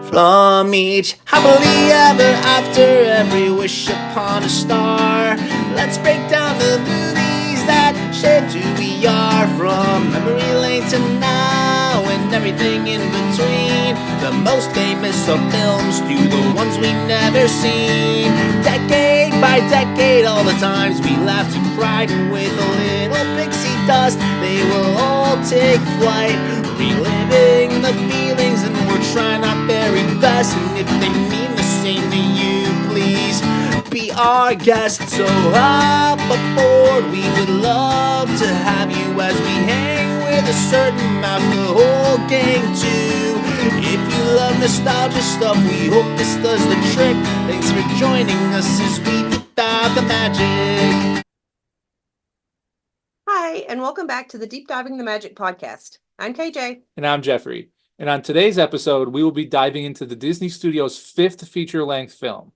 From each happily ever after, every wish upon a star. Let's break down the movies that shaped who we are. From memory lane to now and everything in between. The most famous of films to the ones we've never seen. Decade by decade, all the times we laughed and cried. And with a little pixie dust, they will all take flight. Reliving the feelings, and we're trying our very best. And if they mean the same to you, please be our guest. So hop aboard, we would love to have you as we hang with a certain mouth, the whole gang too. If you love nostalgia stuff, we hope this does the trick. Thanks for joining us as we deep dive the magic. Hi, and welcome back to the Deep Diving the Magic podcast. I'm KJ. And I'm Jeffrey. And on today's episode, we will be diving into the Disney Studios' fifth feature-length film,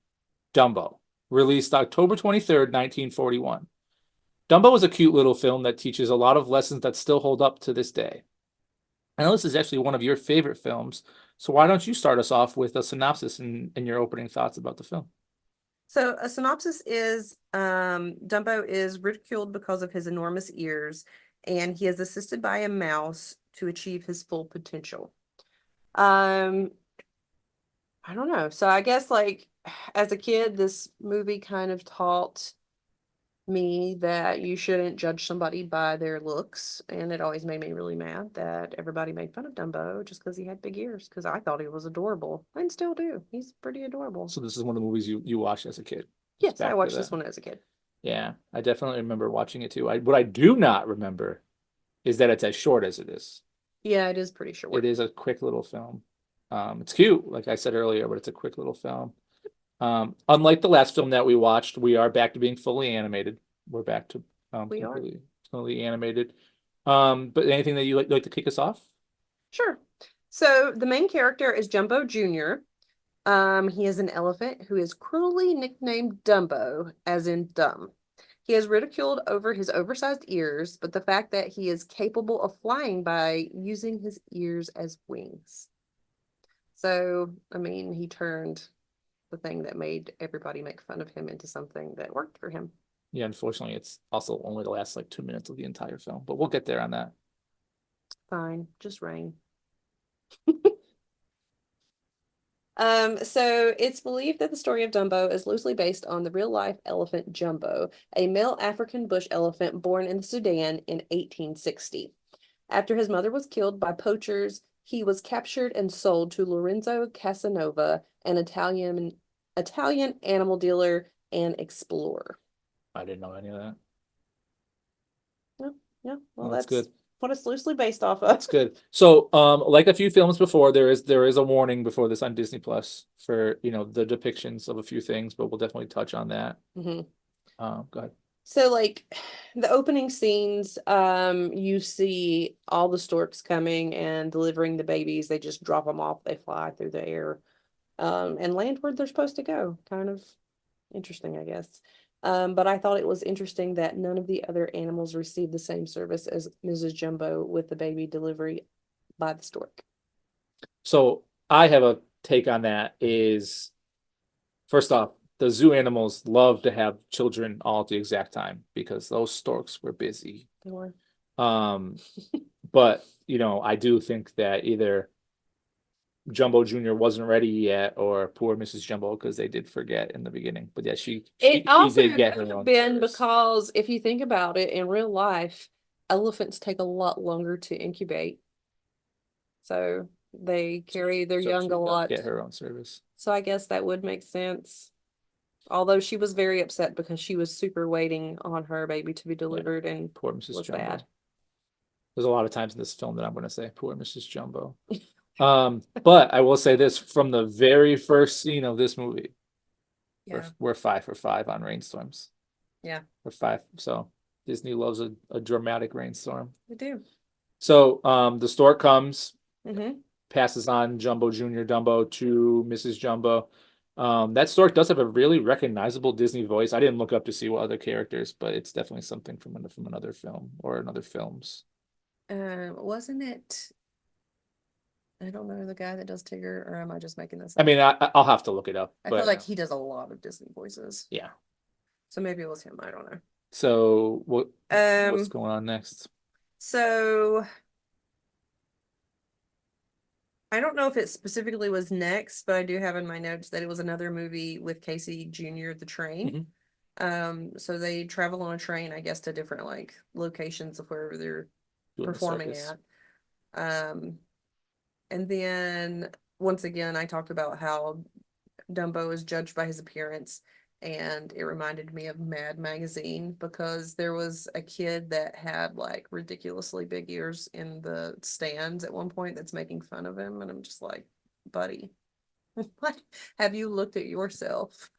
Dumbo, released October 23rd, 1941. Dumbo is a cute little film that teaches a lot of lessons that still hold up to this day. I know this is actually one of your favorite films, so why don't you start us off with a synopsis and your opening thoughts about the film? So a synopsis is Dumbo is ridiculed because of his enormous ears, and he is assisted by a mouse to achieve his full potential. I don't know. So I guess like as a kid, this movie kind of taught me that you shouldn't judge somebody by their looks, and it always made me really mad that everybody made fun of Dumbo just because he had big ears, because I thought he was adorable and still do. He's pretty adorable. So this is one of the movies you watched as a kid? Yes, I watched this one as a kid. Yeah, I definitely remember watching it too. What I do not remember is that it's as short as it is. Yeah, it is pretty short. It is a quick little film. It's cute, like I said earlier, but it's a quick little film. Unlike the last film that we watched, we are back to being fully animated. We're back to fully animated. But anything that you'd like to kick us off? Sure. So the main character is Jumbo Jr. He is an elephant who is cruelly nicknamed Dumbo, as in dumb. He is ridiculed over his oversized ears, but the fact that he is capable of flying by using his ears as wings. So, I mean, he turned the thing that made everybody make fun of him into something that worked for him. Yeah, unfortunately, it's also only the last like 2 minutes of the entire film, but we'll get there on that. Fine, just rain. So it's believed that the story of Dumbo is loosely based on the real-life elephant Jumbo, a male African bush elephant born in the Sudan in 1860. After his mother was killed by poachers, he was captured and sold to Lorenzo Casanova, an Italian animal dealer and explorer. I didn't know any of that. Yeah, well, that's good. What it's loosely based off of. That's good. So, like a few films before, there is a warning before this on Disney Plus for the depictions of a few things, but we'll definitely touch on that. Mm-hmm. Go ahead. So, like the opening scenes, you see all the storks coming and delivering the babies. They just drop them off. They fly through the air, and land where they're supposed to go. Kind of interesting, I guess. But I thought it was interesting that none of the other animals received the same service as Mrs. Jumbo with the baby delivery by the stork. So I have a take on that is, first off, the zoo animals love to have children all at the exact time because those storks were busy. They were. But, I do think that either Jumbo Jr. wasn't ready yet, or poor Mrs. Jumbo, because they did forget in the beginning. But yeah, it also did get could her have own been service. because if you think about it, in real life, elephants take a lot longer to incubate, so they carry their young a lot. Get her own service. So I guess that would make sense. Although she was very upset because she was super waiting on her baby to be delivered, and poor Mrs. was Jumbo. bad. There's a lot of times in this film that I'm going to say poor Mrs. Jumbo. But I will say this, from the very first scene of this movie, we're 5 for 5 on rainstorms. Yeah, we're 5. So Disney loves a dramatic rainstorm. They do. So the stork comes, Mm-hmm. passes on Jumbo Jr. Dumbo to Mrs. Jumbo. That stork does have a really recognizable Disney voice. I didn't look up to see what other characters, but it's definitely something from another film or another films. Wasn't it I don't know the guy that does Tigger, or am I just making this I up? mean, I'll have to look it up, I but feel like he does a lot of Disney voices. yeah. So maybe it was him. I don't know. So what's Um, going on next? so I don't know if it specifically was next, but I do have in my notes that it was another movie with Casey Jr. the train. So they travel on a train, I guess, to different like locations of wherever they're Doing the performing circus. at. And then once again, I talked about how Dumbo is judged by his appearance, and it reminded me of Mad Magazine because there was a kid that had like ridiculously big ears in the stands at one point that's making fun of him, and I'm just like, buddy, what have you looked at yourself?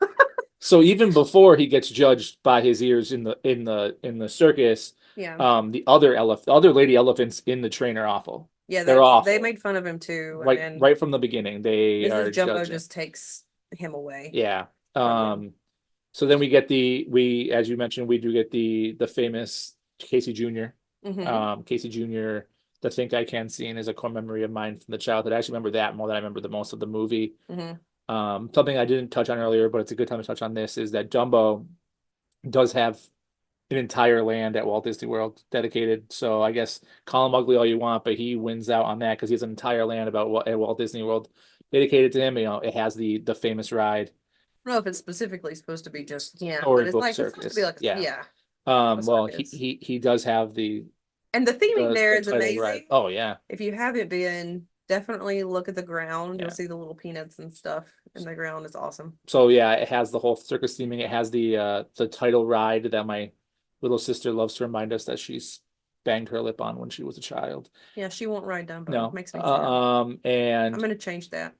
So even before he gets judged by his ears in the circus, Yeah. the other lady elephants in the train are awful. Yeah, They're awful. they made fun of him too, Right, and right from the beginning, they are Mrs. Jumbo judging. just takes him away. Yeah. from him. So then we get as you mentioned, we do get the famous Casey Jr. Casey Jr. The Think I Can scene is a core memory of mine from the childhood. I actually remember that more than I remember the most of the movie. Something I didn't touch on earlier, but it's a good time to touch on this, is that Dumbo does have an entire land at Walt Disney World dedicated. So I guess call him ugly all you want, but he wins out on that because he has an entire land at Walt Disney World dedicated to him. You know, it has the famous ride. I don't know if it's specifically supposed to be just him, but it's Storybook like it's supposed to be like circus. yeah. Well, circus. he does have the And the theming there is title amazing. ride. Oh yeah. If you haven't been, definitely look at the ground. Yeah. You'll see the little peanuts and stuff in the ground. It's awesome. So yeah, it has the whole circus theming. It has the title ride that my little sister loves to remind us that she's banged her lip on when she was a child. Yeah, she won't ride Dumbo. No. Makes me sad. And I'm gonna change that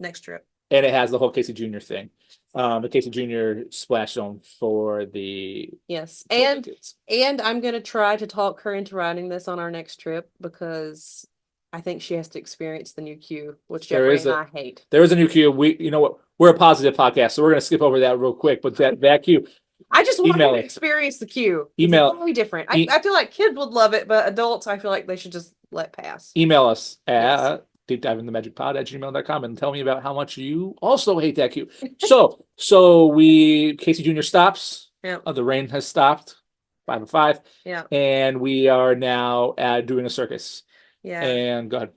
next trip. And it has the whole Casey Jr. thing. The Casey Jr. splash zone for the Yes, for the and kids. I'm gonna try to talk her into riding this on our next trip because I think she has to experience the new queue, which Jeffrey and I hate. There is a new queue. You know what? We're a positive podcast, so we're gonna skip over that real quick. But that queue, I just want Email her to us. experience the queue. Email- It's totally different. I feel like kids would love it, but adults, I feel like they should just let pass. email us Yes. at deepdiveinthemagicpod@gmail.com and tell me about how much you also hate that queue. So Casey Jr. stops. Yeah. The rain has stopped. 5 of 5. Yeah. And we are now doing a circus. Yeah. And go ahead.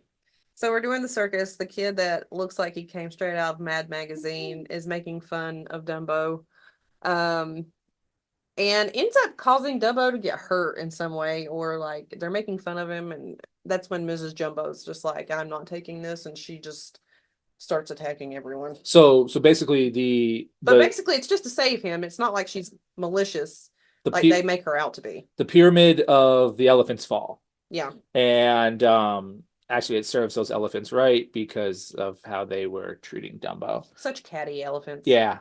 So we're doing the circus. The kid that looks like he came straight out of Mad Magazine is making fun of Dumbo. And ends up causing Dumbo to get hurt in some way, or like they're making fun of him, and that's when Mrs. Jumbo's just like, I'm not taking this, and she just starts attacking everyone. So basically But basically it's just to save him. It's not like she's malicious, like they make her out to be. The pyramid of the elephants fall. Yeah. And actually it serves those elephants right because of how they were treating Dumbo. Such catty elephants. Yeah.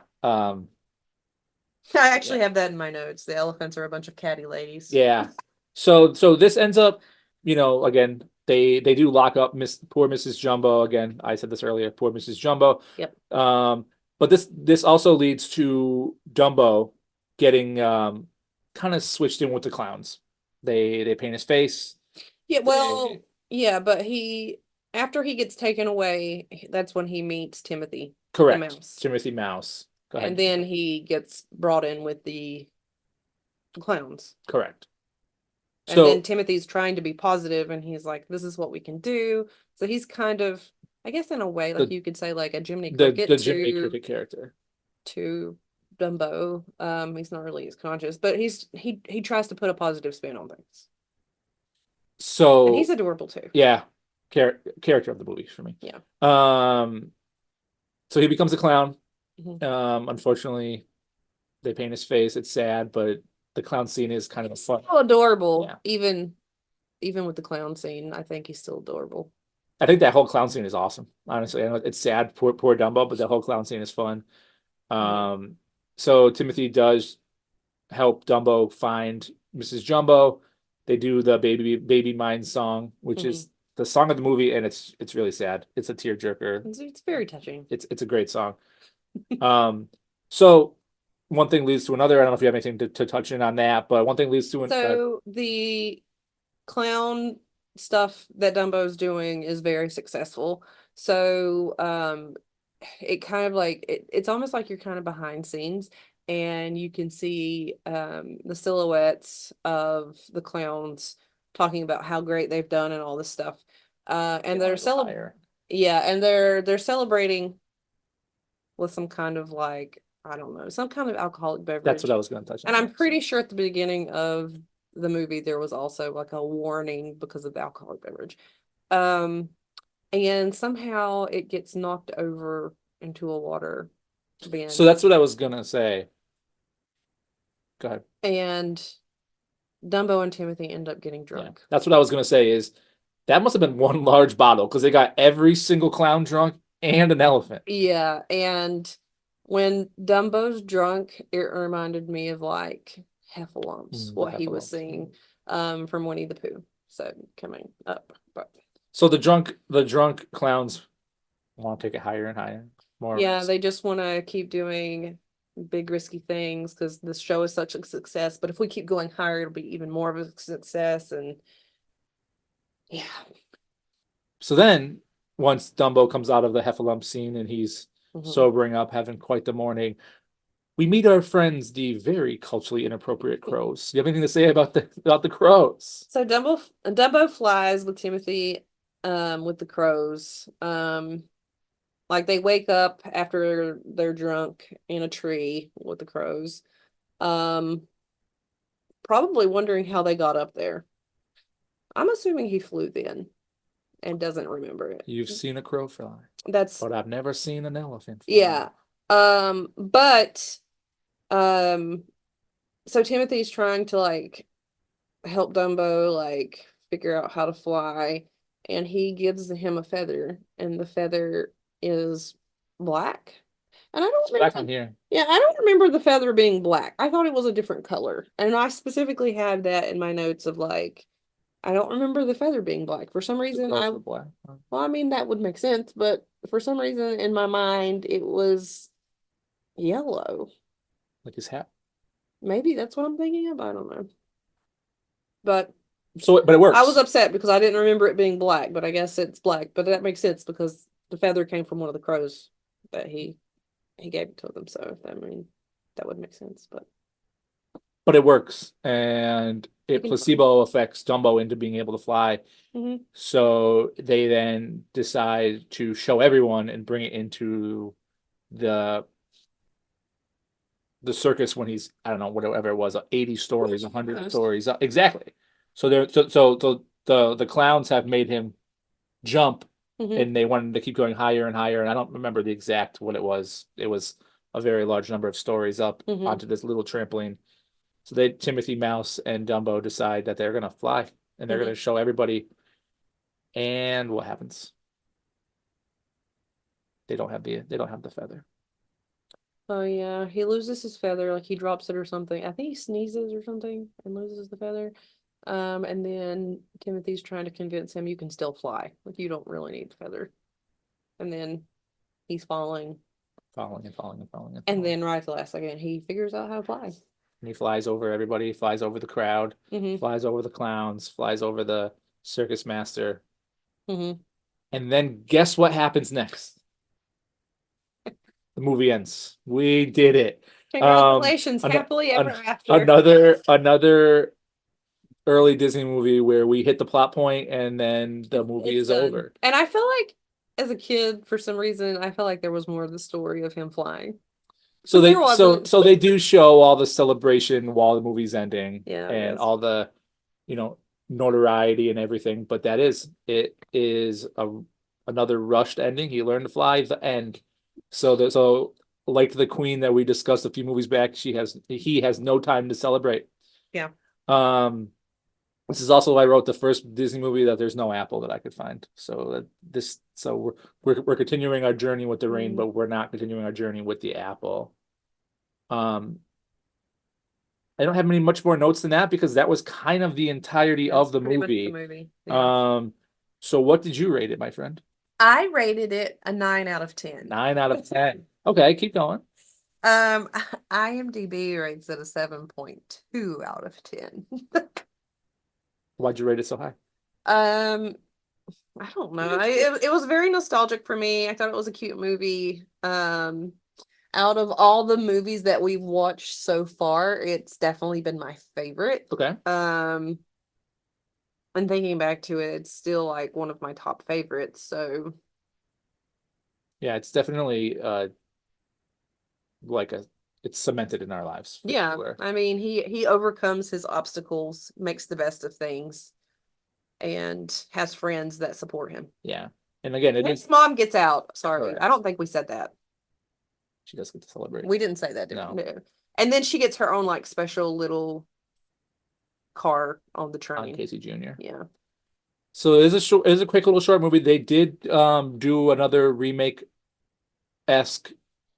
I actually have that in my notes. The elephants are a bunch of catty ladies. Yeah. So this ends up, again, they do lock up poor Mrs. Jumbo. Again, I said this earlier, poor Mrs. Jumbo. Yep. But this also leads to Dumbo getting kind of switched in with the clowns. They paint his face. Yeah, well, yeah, but after he gets taken away, that's when he meets Timothy. Correct. The mouse. Timothy Mouse. Go ahead. And then he gets brought in with the clowns. Correct. And then Timothy's trying to be positive, and he's like, this is what we can do. So he's kind of, I guess in a way, like you could say, like a Jiminy Cricket the Jiminy Cricket character to Dumbo. He's not really as conscious, but he tries to put a positive spin on things. So and he's adorable too. Yeah. Character of the movie for me. Yeah. So he becomes a clown. Unfortunately, they paint his face. It's sad, but the clown scene is kind of a fun. So adorable. Yeah. Even with the clown scene, I think he's still adorable. I think that whole clown scene is awesome. Honestly, I know it's sad, poor Dumbo, but the whole clown scene is fun. So Timothy does help Dumbo find Mrs. Jumbo. They do the baby mine song, which is the song of the movie, and it's really sad. It's a tearjerker. It's very touching. It's a great song. So one thing leads to another. I don't know if you have anything to touch in on that, but one thing leads to So the clown stuff that Dumbo's doing is very successful. So it kind of like it's almost like you're kind of behind scenes and you can see the silhouettes of the clowns talking about how great they've done and all this stuff. And they're celebrating, yeah, and they're celebrating with some kind of like, I don't know, some kind of alcoholic beverage. That's what I was going to touch on. And I'm pretty sure at the beginning of the movie there was also like a warning because of the alcoholic beverage. And somehow it gets knocked over into a water bin. So that's what I was going to say. Go ahead. And Dumbo and Timothy end up getting drunk. Yeah, that's what I was going to say is that must have been one large bottle because they got every single clown drunk and an elephant. Yeah, and when Dumbo's drunk, it reminded me of like Heffalumps, what he was singing from Winnie the Pooh. So coming up. But so the drunk clowns want to take it higher and higher. More. Yeah, they just want to keep doing big risky things because this show is such a success. But if we keep going higher, it'll be even more of a success. And yeah. So then once Dumbo comes out of the Heffalump scene and he's sobering up, having quite the morning, we meet our friends, the very culturally inappropriate crows. Do you have anything to say about the crows? So Dumbo flies with Timothy with the crows. Like they wake up after they're drunk in a tree with the crows. Probably wondering how they got up there. I'm assuming he flew then and doesn't remember it. You've seen a crow fly. That's But I've never seen an elephant fly. Yeah. But so Timothy's trying to like help Dumbo like figure out how to fly, and he gives him a feather, and the feather is black. And I don't Back on here. Yeah, I don't remember the feather being black. I thought it was a different color. And I specifically have that in my notes of like, I don't remember the feather being black. For some reason, black. well, I mean, that would make sense, but for some reason in my mind, it was yellow. Like his hat. Maybe that's what I'm thinking of. I don't know. But it works. I was upset because I didn't remember it being black, but I guess it's black. But that makes sense because the feather came from one of the crows that he gave it to them. So I mean, that would make sense. But it works, and it placebo affects Dumbo into being able to fly. So they then decide to show everyone and bring it into the circus when he's, I don't know, whatever it was, 80 stories, 100 stories. Exactly. So the clowns have made him jump, and they wanted to keep going higher and higher. And I don't remember the exact what it was. It was a very large number of stories up onto this little trampoline. So Timothy Mouse and Dumbo decide that they're gonna fly and they're gonna show everybody. And what happens? They don't have the feather. Oh yeah, he loses his feather, like he drops it or something. I think he sneezes or something and loses the feather. And then Timothy's trying to convince him you can still fly. Like you don't really need the feather. And then he's falling. Falling and falling and falling. And then right at the last second, he figures out how to fly. And he flies over everybody, flies over the crowd, flies over the clowns, flies over the circus master. And then guess what happens next? The movie ends. We did it. Congratulations, happily ever after. Another early Disney movie where we hit the plot point and then the movie is over. And I feel like as a kid, for some reason, I felt like there was more of the story of him flying. So they do show all the celebration while the movie's ending, and all the, notoriety and everything. But it is another rushed ending. He learned to fly. The end. So like the Queen that we discussed a few movies back, he has no time to celebrate. Yeah. This is also why I wrote the first Disney movie that there's no apple that I could find. So we're continuing our journey with the rain, but we're not continuing our journey with the apple. I don't have much more notes than that because that was kind of the entirety of the movie. Yeah. So what did you rate it, my friend? I rated it a 9 out of 10. 9 out of 10. Okay, keep going. IMDb rates it a 7.2 out of 10. Why'd you rate it so high? I don't know. It was very nostalgic for me. I thought it was a cute movie. Out of all the movies that we've watched so far, it's definitely been my favorite. Okay. And thinking back to it, it's still like one of my top favorites. So Yeah, it's definitely like it's cemented in our lives. For yeah, sure. I mean, he overcomes his obstacles, makes the best of things, and has friends that support him. Yeah. And again, it His is mom gets out. Sorry, Correct. I don't think we said that. she does get to celebrate. We didn't say that, did No. we? No. And then she gets her own like special little car on the On train. Casey Jr. Yeah. So it is a quick little short movie. They did do another remake esque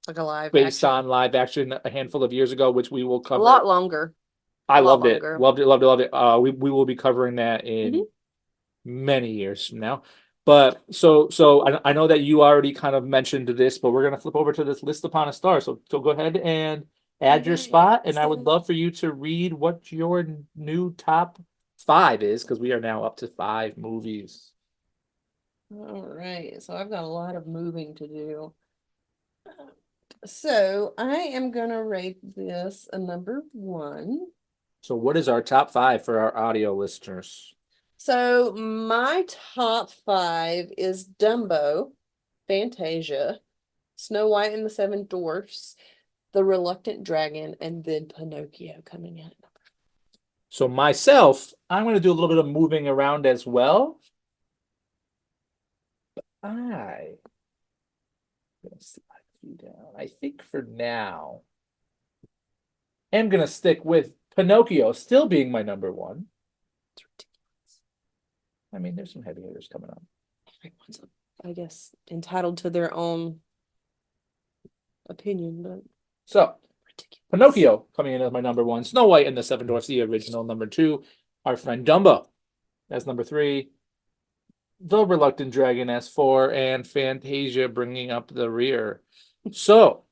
Like a live based action. on live action a handful of years ago, which we will A cover. lot longer. I a lot loved it. longer. Loved it. Loved it. Loved it. We will be covering that in many years from now. But so I know that you already kind of mentioned this, but we're gonna flip over to this list upon a star. So go ahead and add your Okay, spot, and I would so- love for you to read what your new top 5 is, because we are now up to 5 movies. All right, so I've got a lot of moving to do. So I am gonna rate this a number 1. So what is our top 5 for our audio listeners? So my top 5 is Dumbo, Fantasia, Snow White and the Seven Dwarfs, The Reluctant Dragon, and then Pinocchio coming in. So myself, I'm going to do a little bit of moving around as well. I'm going to slide you down. I think for now, I'm going to stick with Pinocchio still being my number 1. It's ridiculous. I mean, there's some heavy hitters coming up. Everyone's, I guess, entitled to their own opinion, but So ridiculous. Pinocchio coming in as my number 1. Snow White and the Seven Dwarfs, the original, number 2. Our friend Dumbo, that's number 3. The Reluctant Dragon as 4, and Fantasia bringing up the rear. So,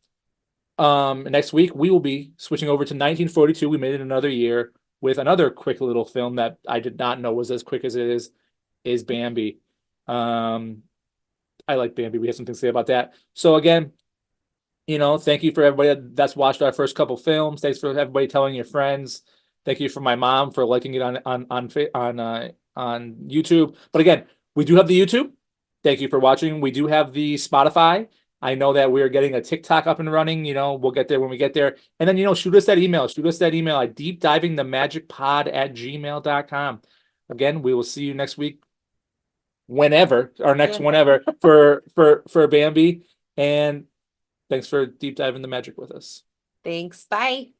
next week we will be switching over to 1942. We made it another year with another quick little film that I did not know was as quick as it is Bambi. I like Bambi. We have something to say about that. So again, thank you for everybody that's watched our first couple films. Thanks for everybody telling your friends. Thank you for my mom for liking it on YouTube. But again, we do have the YouTube. Thank you for watching. We do have the Spotify. I know that we're getting a TikTok up and running. We'll get there when we get there. And then, shoot us that email. Shoot us that email at deepdivingthemagicpod@gmail.com. Again, we will see you next week. Whenever, our next whenever for Bambi. And thanks for deep diving the magic with us. Thanks. Bye.